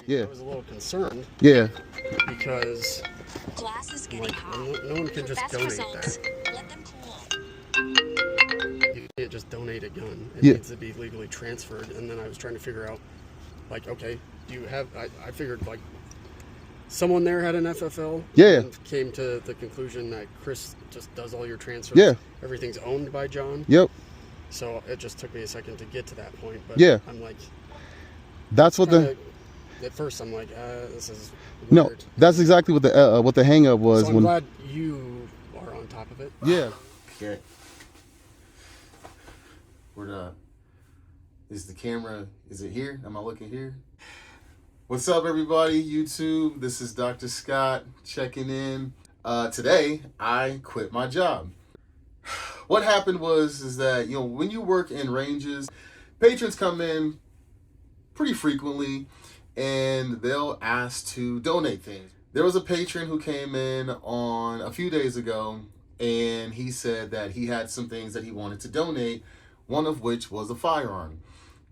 Yeah. I was a little concerned. Yeah. Because glass is getting hot. no one can just donate results, that. let them cool. You can't just donate a gun. It Yeah. needs to be legally transferred. And then I was trying to figure out, like, okay, do you have? I figured like someone there had an FFL. Yeah. And came to the conclusion that Chris just does all your transfers. Yeah. Everything's owned by John. Yep. So it just took me a second to get to that point. But Yeah. I'm like, that's what at first I'm like, this is weird. No, that's exactly what the hang up was. So I'm glad you are on top of it. Yeah. Okay. Is the camera, is it here? Am I looking here? What's up, everybody? YouTube, this is Dr. Scott checking in. Today, I quit my job. What happened is that, when you work in ranges, patrons come in pretty frequently and they'll ask to donate things. There was a patron who came in on a few days ago and he said that he had some things that he wanted to donate, one of which was a firearm.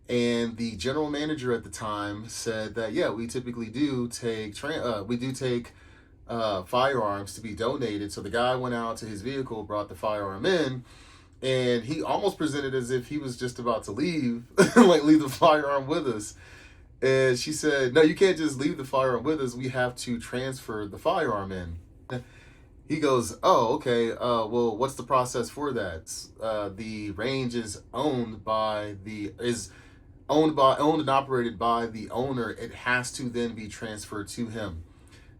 And the general manager at the time said that, yeah, we typically do take firearms to be donated. So the guy went out to his vehicle, brought the firearm in, and he almost presented as if he was just about to leave, leave the firearm with us. And she said, no, you can't just leave the firearm with us. We have to transfer the firearm in. He goes, oh, okay. Well, what's the process for that? The range is owned and operated by the owner. It has to then be transferred to him.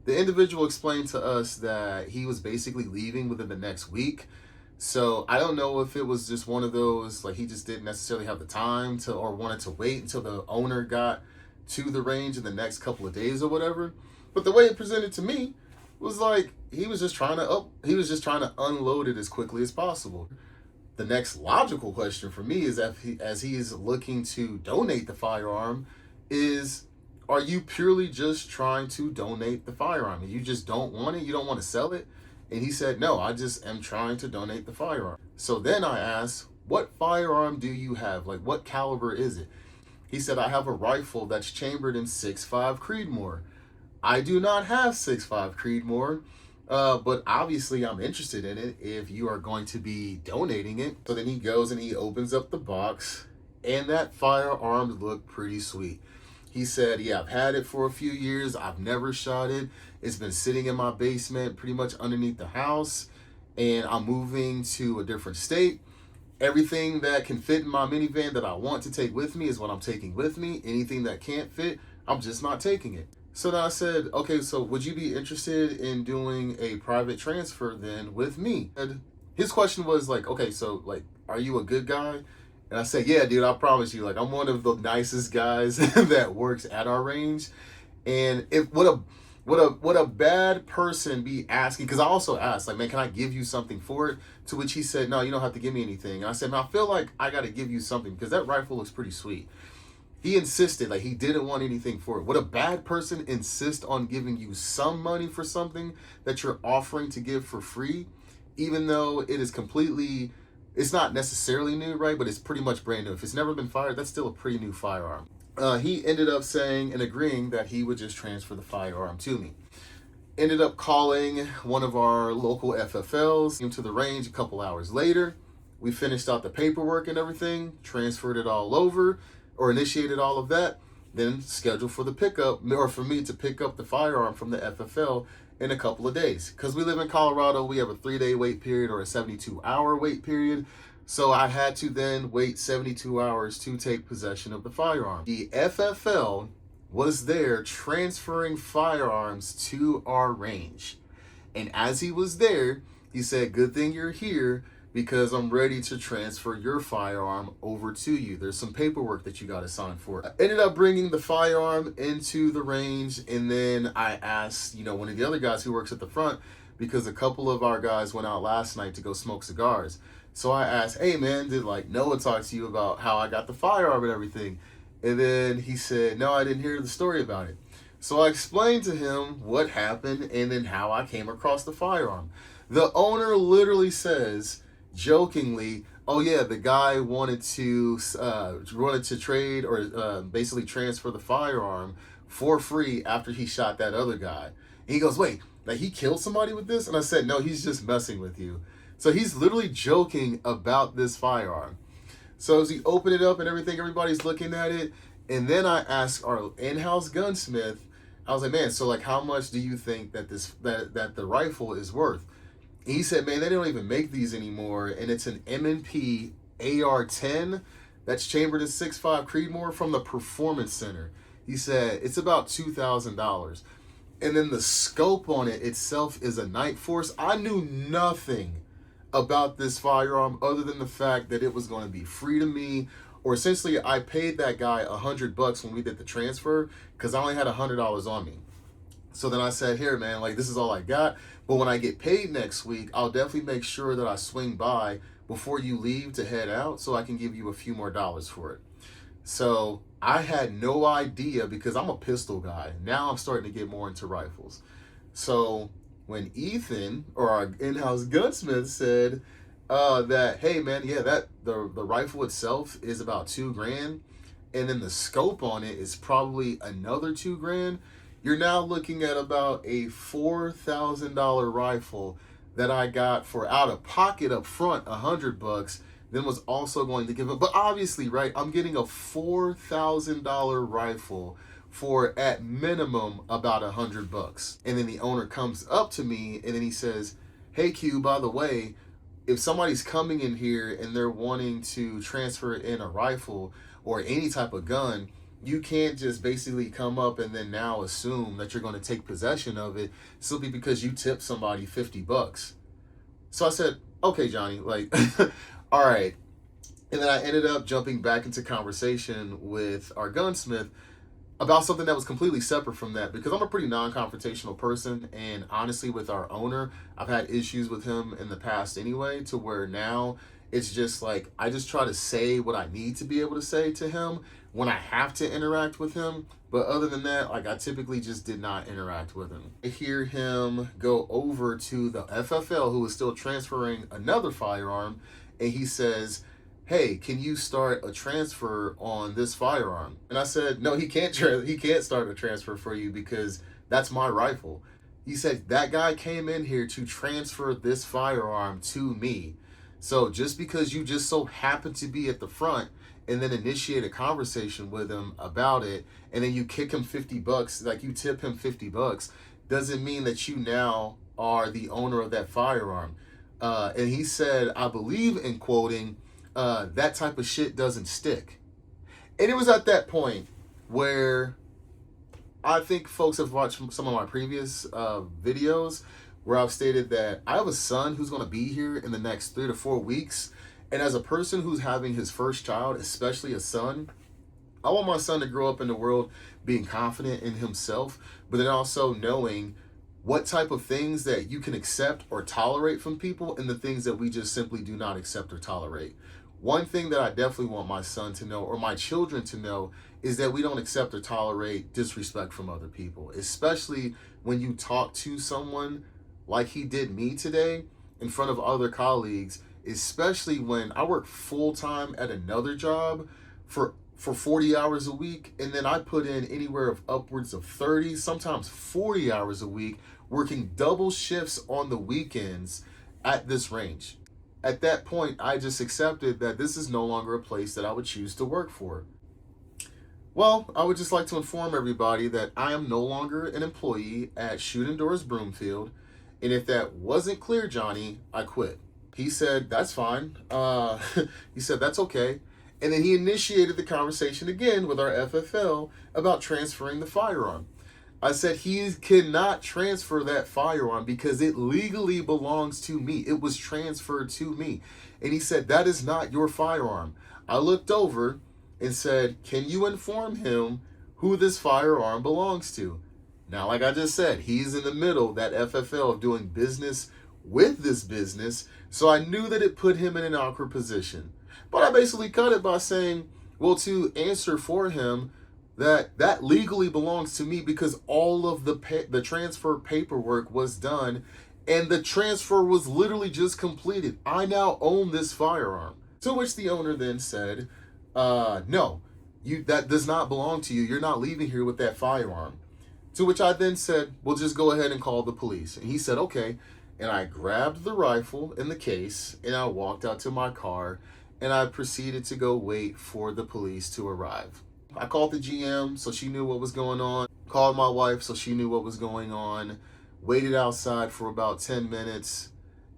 The individual explained to us that he was basically leaving within the next week. So I don't know if it was just one of those, like he just didn't necessarily have the time to, or wanted to wait until the owner got to the range in the next couple of days or whatever. But the way it presented to me was like he was just trying to unload it as quickly as possible. The next logical question for me is as he is looking to donate the firearm is, are you purely just trying to donate the firearm? You just don't want it? You don't want to sell it? And he said, no, I just am trying to donate the firearm. So then I asked, what firearm do you have? Like, what caliber is it? He said, I have a rifle that's chambered in 6.5 Creedmoor. I do not have 6.5 Creedmoor, but obviously I'm interested in it if you are going to be donating it. So then he goes and he opens up the box, and that firearm looked pretty sweet. He said, yeah, I've had it for a few years. I've never shot it. It's been sitting in my basement pretty much underneath the house, and I'm moving to a different state. Everything that can fit in my minivan that I want to take with me is what I'm taking with me. Anything that can't fit, I'm just not taking it. So then I said, okay, so would you be interested in doing a private transfer then with me? And his question was like, okay, so like, are you a good guy? And I said, yeah, dude, I promise you, like, I'm one of the nicest guys that works at our range. And would a bad person be asking, because I also asked, like, man, can I give you something for it? To which he said, no, you don't have to give me anything. And I said, man, I feel like I got to give you something because that rifle looks pretty sweet. He insisted, like, he didn't want anything for it. Would a bad person insist on giving you some money for something that you're offering to give for free, even though it is completely, it's not necessarily new, right? But it's pretty much brand new. If it's never been fired, that's still a pretty new firearm. He ended up saying and agreeing that he would just transfer the firearm to me. Ended up calling one of our local FFLs into the range a couple hours later. We finished out the paperwork and everything, transferred it all over, or initiated all of that, then scheduled for the pickup, or for me to pick up the firearm from the FFL in a couple of days. Because we live in Colorado, we have a 3-day wait period or a 72-hour wait period. So I had to then wait 72 hours to take possession of the firearm. The FFL was there transferring firearms to our range. And as he was there, he said, good thing you're here, because I'm ready to transfer your firearm over to you. There's some paperwork that you got to sign for. I ended up bringing the firearm into the range, and then I asked, one of the other guys who works at the front, because a couple of our guys went out last night to go smoke cigars. So I asked, hey man, did Noah talk to you about how I got the firearm and everything? And then he said, no, I didn't hear the story about it. So I explained to him what happened and then how I came across the firearm. The owner literally says, jokingly, oh yeah, the guy wanted to trade or basically transfer the firearm for free after he shot that other guy. And he goes, wait, like he killed somebody with this? And I said, no, he's just messing with you. So he's literally joking about this firearm. So as he opened it up and everything, everybody's looking at it. And then I asked our in-house gunsmith, I was like, man, so like how much do you think that that the rifle is worth? And he said, man, they don't even make these anymore. And it's an M&P AR-10 that's chambered in 6.5 Creedmoor from the Performance Center. He said it's about $2,000. And then the scope on it itself is a Night Force. I knew nothing about this firearm other than the fact that it was going to be free to me, or essentially I paid that guy $100 when we did the transfer because I only had $100 on me. So then I said, here, man, like this is all I got. But when I get paid next week, I'll definitely make sure that I swing by before you leave to head out so I can give you a few more dollars for it. So I had no idea because I'm a pistol guy. Now I'm starting to get more into rifles. So when Ethan, or our in-house gunsmith, said that, hey man, yeah, that the rifle itself is about $2,000, and then the scope on it is probably another $2,000, you're now looking at about a $4,000 rifle that I got for out of pocket up front, $100, then was also going to give it. But obviously, right, I'm getting a $4,000 rifle for at minimum about $100. And then the owner comes up to me and then he says, hey Q, by the way, if somebody's coming in here and they're wanting to transfer in a rifle or any type of gun, you can't just basically come up and then now assume that you're going to take possession of it simply because you tipped somebody $50. So I said, okay, Johnny, like, all right. And then I ended up jumping back into conversation with our gunsmith about something that was completely separate from that, because I'm a pretty non-confrontational person, and honestly with our owner, I've had issues with him in the past anyway, to where now it's just like I just try to say what I need to be able to say to him when I have to interact with him. But other than that, like I typically just did not interact with him. I hear him go over to the FFL, who is still transferring another firearm, and he says, hey, can you start a transfer on this firearm? And I said, no, he can't start a transfer for you because that's my rifle. He said, that guy came in here to transfer this firearm to me. So just because you just so happen to be at the front and then initiate a conversation with him about it, and then you kick him $50, like you tip him $50, doesn't mean that you now are the owner of that firearm. And he said, I believe in quoting, that type of shit doesn't stick. And it was at that point where I think folks have watched some of my previous videos where I've stated that I have a son who's going to be here in the next 3 to 4 weeks. And as a person who's having his first child, especially a son, I want my son to grow up in the world being confident in himself, but then also knowing what type of things that you can accept or tolerate from people and the things that we just simply do not accept or tolerate. One thing that I definitely want my son to know, or my children to know, is that we don't accept or tolerate disrespect from other people, especially when you talk to someone like he did me today in front of other colleagues, especially when I work full-time at another job for 40 hours a week, and then I put in anywhere of upwards of 30, sometimes 40 hours a week, working double shifts on the weekends at this range. At that point, I just accepted that this is no longer a place that I would choose to work for. Well, I would just like to inform everybody that I am no longer an employee at Shoot Indoors Broomfield, and if that wasn't clear, Johnny, I quit. He said, that's fine. He said, that's okay. And then he initiated the conversation again with our FFL about transferring the firearm. I said, he cannot transfer that firearm because it legally belongs to me. It was transferred to me. And he said, that is not your firearm. I looked over and said, can you inform him who this firearm belongs to? Now, like I just said, he's in the middle, that FFL, of doing business with this business. So I knew that it put him in an awkward position. But I basically cut it by saying, well, to answer for him, that legally belongs to me because all of the transfer paperwork was done and the transfer was literally just completed. I now own this firearm. To which the owner then said, no, that does not belong to you. You're not leaving here with that firearm. To which I then said, well, just go ahead and call the police. And he said, okay. And I grabbed the rifle in the case and I walked out to my car and I proceeded to go wait for the police to arrive. I called the GM so she knew what was going on. Called my wife so she knew what was going on. Waited outside for about 10 minutes.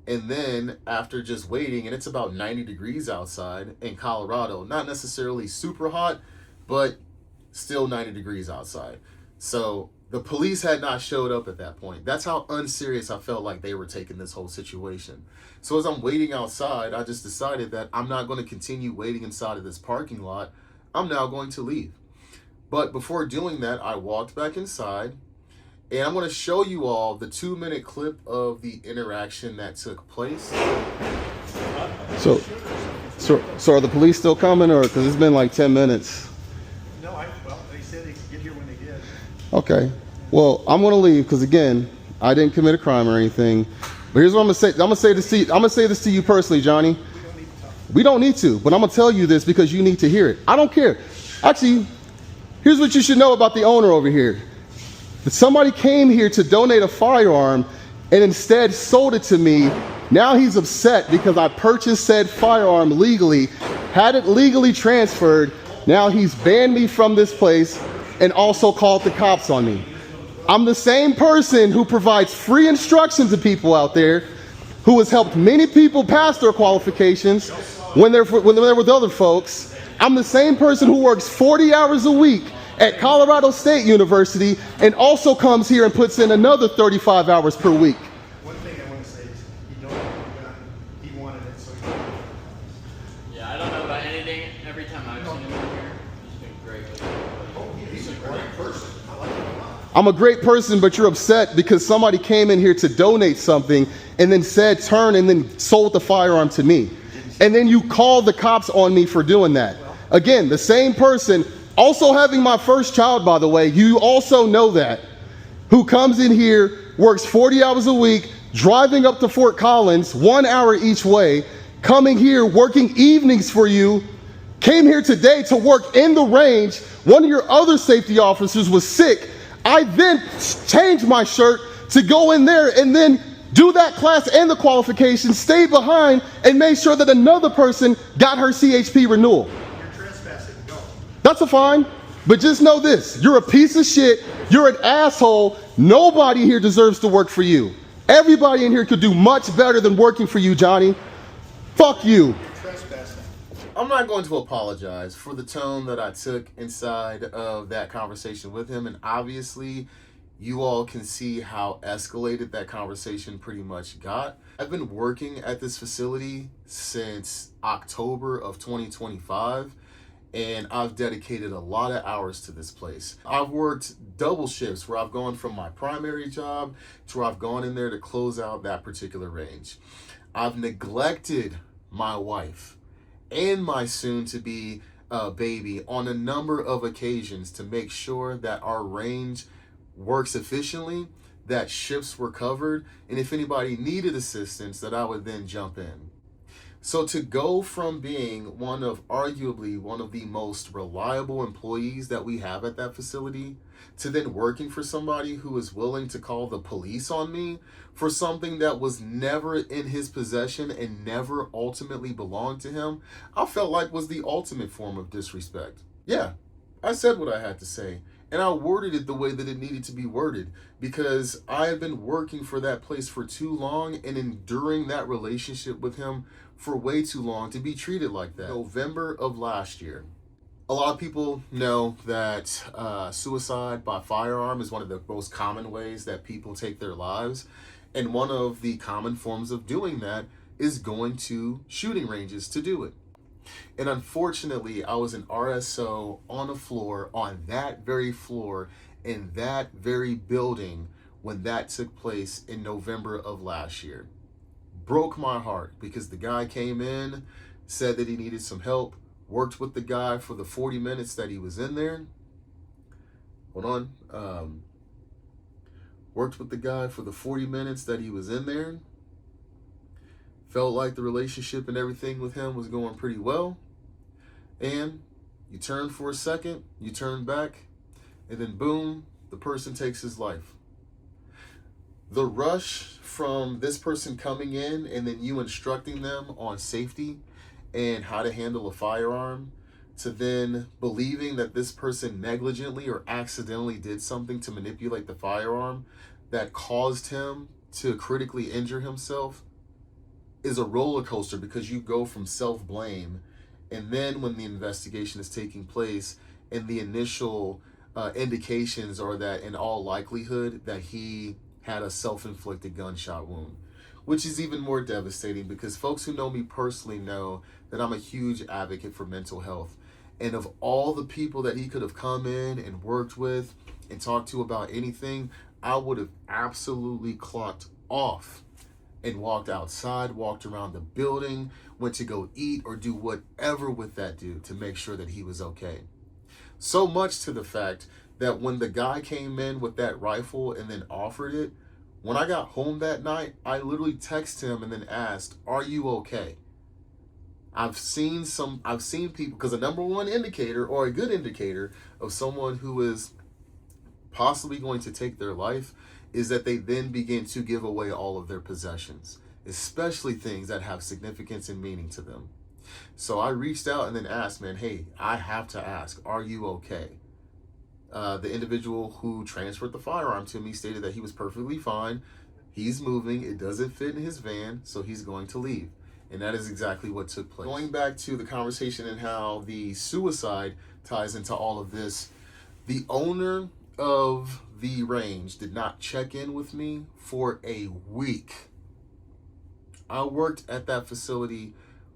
And then after just waiting, and it's about 90 degrees outside in Colorado, not necessarily super hot, but still 90 degrees outside. So the police had not showed up at that point. That's how unserious I felt like they were taking this whole situation. So as I'm waiting outside, I just decided that I'm not going to continue waiting inside of this parking lot. I'm now going to leave. But before doing that, I walked back inside, and I'm going to show you all the 2-minute clip of the interaction that took place. So are the police still coming, or because it's been like 10 minutes? No, well, they said they could get here when they did. Okay. Well, I'm gonna leave because again, I didn't commit a crime or anything. But here's what I'm gonna say. I'm gonna say this to you personally, Johnny. We don't need to, but I'm gonna tell you this because you need to hear it. I don't care. Actually, here's what you should know about the owner over here. That somebody came here to donate a firearm and instead sold it to me. Now he's upset because I purchased said firearm legally, had it legally transferred. Now he's banned me from this place and also called the cops on me. I'm the same person who provides free instruction to people out there, who has helped many people pass their qualifications when they're with other folks. I'm the same person who works 40 hours a week at Colorado State University and also comes here and puts in another 35 hours per week. One thing I want to say is he donated the gun. He wanted it, so he got it. Yeah, I don't know about anything. Every time I've seen him in here, he's been great with everybody. He's a great person. I like him a lot. I'm a great person, but you're upset because somebody came in here to donate something and then said turn and then sold the firearm to me. And then you called the cops on me for doing that. Again, the same person, also having my first child, by the way, you also know that, who comes in here, works 40 hours a week, driving up to Fort Collins, 1 hour each way, coming here, working evenings for you, came here today to work in the range. One of your other safety officers was sick. I then changed my shirt to go in there and then do that class and the qualifications, stay behind and make sure that another person got her CHP renewal. You're trespassing. Go. That's a fine, but just know this. You're a piece of shit. You're an asshole. Nobody here deserves to work for you. Everybody in here could do much better than working for you, Johnny. Fuck you. You're trespassing. I'm not going to apologize for the tone that I took inside of that conversation with him. And obviously, you all can see how escalated that conversation pretty much got. I've been working at this facility since October of 2025, and I've dedicated a lot of hours to this place. I've worked double shifts where I've gone from my primary job to where I've gone in there to close out that particular range. I've neglected my wife and my soon-to-be baby on a number of occasions to make sure that our range works efficiently, that shifts were covered, and if anybody needed assistance, that I would then jump in. So to go from being arguably one of the most reliable employees that we have at that facility, to then working for somebody who is willing to call the police on me for something that was never in his possession and never ultimately belonged to him, I felt like was the ultimate form of disrespect. Yeah, I said what I had to say. And I worded it the way that it needed to be worded because I had been working for that place for too long and enduring that relationship with him for way too long to be treated like that. November of last year. A lot of people know that suicide by firearm is one of the most common ways that people take their lives. And one of the common forms of doing that is going to shooting ranges to do it. And unfortunately, I was an RSO on that very floor, in that very building when that took place in November of last year. Broke my heart because the guy came in, said that he needed some help, worked with the guy for the 40 minutes that he was in there. Worked with the guy for the 40 minutes that he was in there. Felt like the relationship and everything with him was going pretty well. And You turn for a second, you turn back, and then boom, the person takes his life. The rush from this person coming in and then you instructing them on safety and how to handle a firearm, to then believing that this person negligently or accidentally did something to manipulate the firearm that caused him to critically injure himself, is a roller coaster, because you go from self-blame, and then when the investigation is taking place and the initial indications are that in all likelihood that he had a self-inflicted gunshot wound, which is even more devastating, because folks who know me personally know that I'm a huge advocate for mental health. And of all the people that he could have come in and worked with and talked to about anything, I would have absolutely clocked off and walked outside, walked around the building, went to go eat or do whatever with that dude to make sure that he was okay. So much to the fact that when the guy came in with that rifle and then offered it, when I got home that night, I literally texted him and then asked, "Are you okay?" I've seen people, because a number one indicator or a good indicator of someone who is possibly going to take their life is that they then begin to give away all of their possessions, especially things that have significance and meaning to them. So I reached out and then asked, man, hey, I have to ask, are you okay? The individual who transferred the firearm to me stated that he was perfectly fine. He's moving. It doesn't fit in his van, so he's going to leave. And that is exactly what took place. Going back to the conversation and how the suicide ties into all of this, the owner of the range did not check in with me for a week. I worked at that facility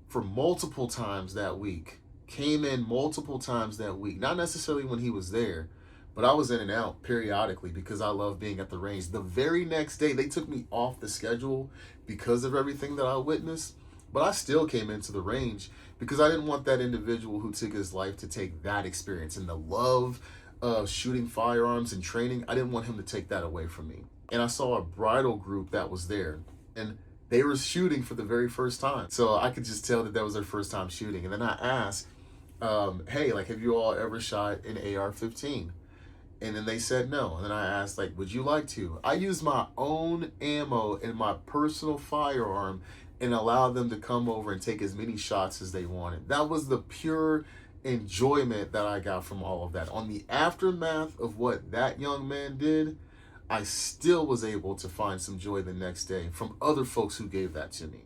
for multiple times that week, came in multiple times that week, not necessarily when he was there, but I was in and out periodically because I love being at the range. The very next day, they took me off the schedule because of everything that I witnessed, but I still came into the range because I didn't want that individual who took his life to take that experience and the love of shooting firearms and training. I didn't want him to take that away from me. And I saw a bridal group that was there, and they were shooting for the very first time. So I could just tell that that was their first time shooting. And then I asked, hey, like, have you all ever shot an AR-15? And then they said no. And then I asked, like, would you like to? I used my own ammo in my personal firearm and allowed them to come over and take as many shots as they wanted. That was the pure enjoyment that I got from all of that. On the aftermath of what that young man did, I still was able to find some joy the next day from other folks who gave that to me.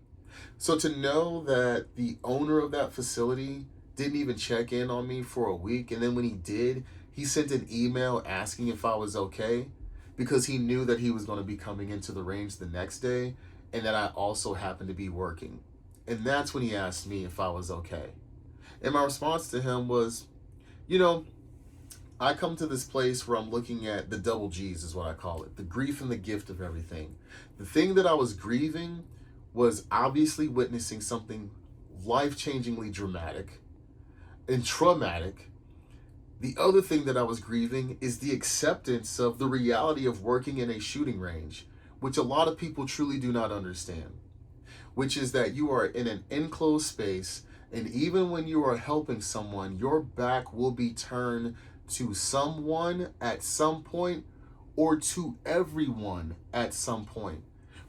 So to know that the owner of that facility didn't even check in on me for a week, and then when he did, he sent an email asking if I was okay, because he knew that he was going to be coming into the range the next day and that I also happened to be working. And that's when he asked me if I was okay. And my response to him was, you know, I come to this place where I'm looking at the double G's, is what I call it, the grief and the gift of everything. The thing that I was grieving was obviously witnessing something life-changingly dramatic and traumatic. The other thing that I was grieving is the acceptance of the reality of working in a shooting range, which a lot of people truly do not understand, which is that you are in an enclosed space, and even when you are helping someone, your back will be turned to someone at some point, or to everyone at some point.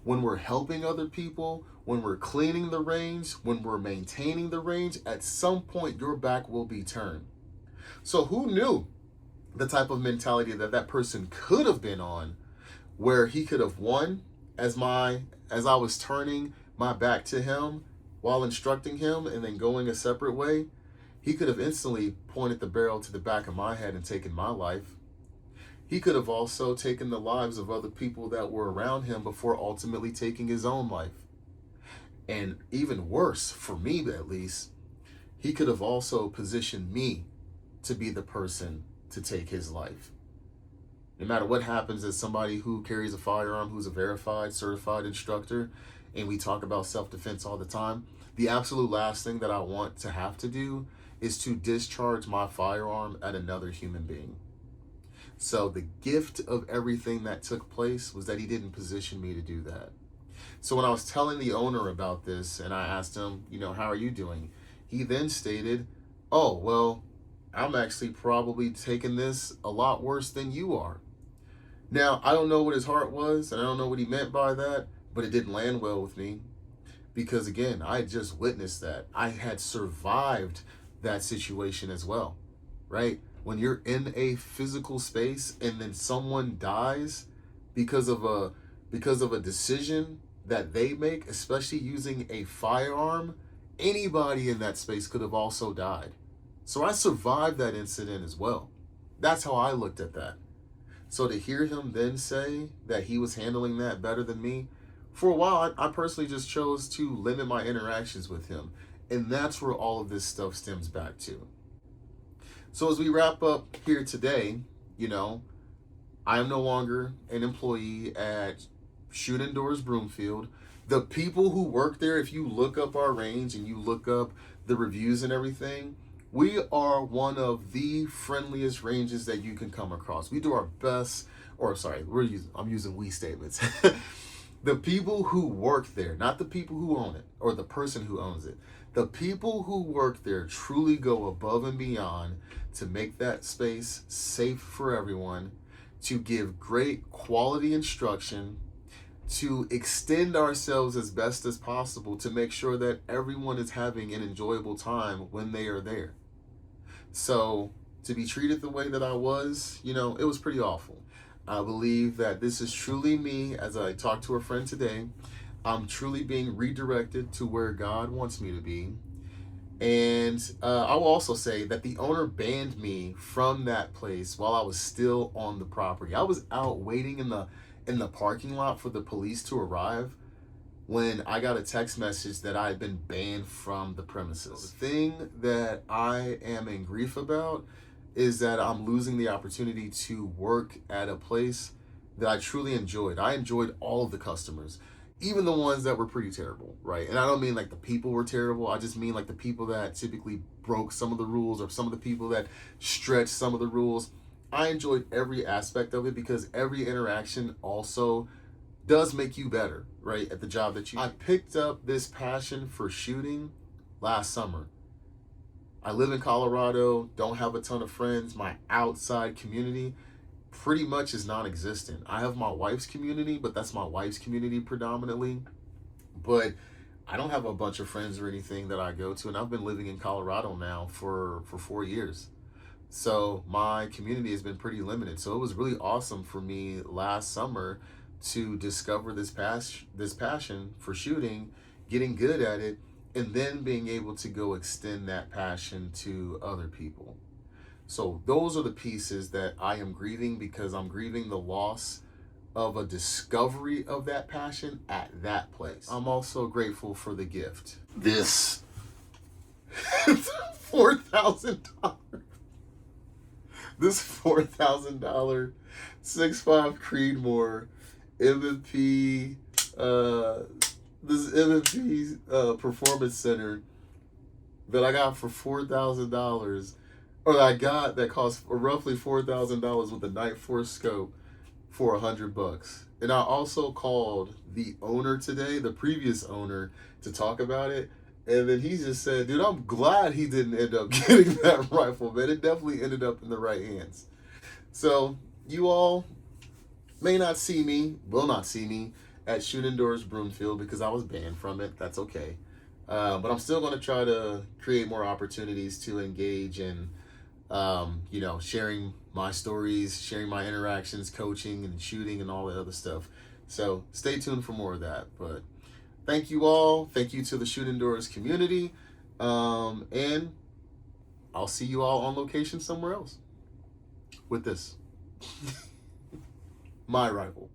When we're helping other people, when we're cleaning the range, when we're maintaining the range, at some point your back will be turned. So who knew the type of mentality that that person could have been on, where he could have won as I was turning my back to him while instructing him and then going a separate way, he could have instantly pointed the barrel to the back of my head and taken my life. He could have also taken the lives of other people that were around him before ultimately taking his own life. And even worse, for me at least, he could have also positioned me to be the person to take his life. No matter what happens, as somebody who carries a firearm, who's a verified, certified instructor, and we talk about self-defense all the time, the absolute last thing that I want to have to do is to discharge my firearm at another human being. So the gift of everything that took place was that he didn't position me to do that. So when I was telling the owner about this and I asked him, you know, how are you doing? He then stated, oh, well, I'm actually probably taking this a lot worse than you are. Now, I don't know what his heart was, and I don't know what he meant by that, but it didn't land well with me. Because again, I had just witnessed that. I had survived that situation as well, right? When you're in a physical space and then someone dies because of a decision that they make, especially using a firearm, anybody in that space could have also died. So I survived that incident as well. That's how I looked at that. So to hear him then say that he was handling that better than me, for a while, I personally just chose to limit my interactions with him. And that's where all of this stuff stems back to. So as we wrap up here today, I am no longer an employee at Shoot Indoors Broomfield. The people who work there, if you look up our range and you look up the reviews and everything, we are one of the friendliest ranges that you can come across. We do our best, I'm using we statements. The people who work there, not the people who own it or the person who owns it, the people who work there truly go above and beyond to make that space safe for everyone, to give great quality instruction, to extend ourselves as best as possible to make sure that everyone is having an enjoyable time when they are there. So to be treated the way that I was, it was pretty awful. I believe that this is truly me, as I talked to a friend today. I'm truly being redirected to where God wants me to be. And I will also say that the owner banned me from that place while I was still on the property. I was out waiting in the parking lot for the police to arrive when I got a text message that I had been banned from the premises. The thing that I am in grief about is that I'm losing the opportunity to work at a place that I truly enjoyed. I enjoyed all of the customers, even the ones that were pretty terrible, right? And I don't mean like the people were terrible. I just mean like the people that typically broke some of the rules or some of the people that stretched some of the rules. I enjoyed every aspect of it because every interaction also does make you better, right, at the job that you do. I picked up this passion for shooting last summer. I live in Colorado, don't have a ton of friends. My outside community pretty much is non-existent. I have my wife's community, but that's my wife's community predominantly. But I don't have a bunch of friends or anything that I go to, and I've been living in Colorado now for 4 years. So my community has been pretty limited. So it was really awesome for me last summer to discover this passion for shooting, getting good at it, and then being able to go extend that passion to other people. So those are the pieces that I am grieving, because I'm grieving the loss of a discovery of that passion at that place. I'm also grateful for the gift. This $4,000. This $4,000 6.5 Creedmoor M&P, this M&P performance center that I got for $4,000, or that cost roughly $4,000 with a Night Force scope for $100. And I also called the owner today, the previous owner, to talk about it. And then he just said, dude, I'm glad he didn't end up getting that rifle, man. It definitely ended up in the right hands. So you all will not see me at Shoot Indoors Broomfield because I was banned from it. That's okay. But I'm still going to try to create more opportunities to engage in, sharing my stories, sharing my interactions, coaching and shooting and all the other stuff. So stay tuned for more of that. But thank you all. Thank you to the Shoot Indoors community. And I'll see you all on location somewhere else with this. My rifle.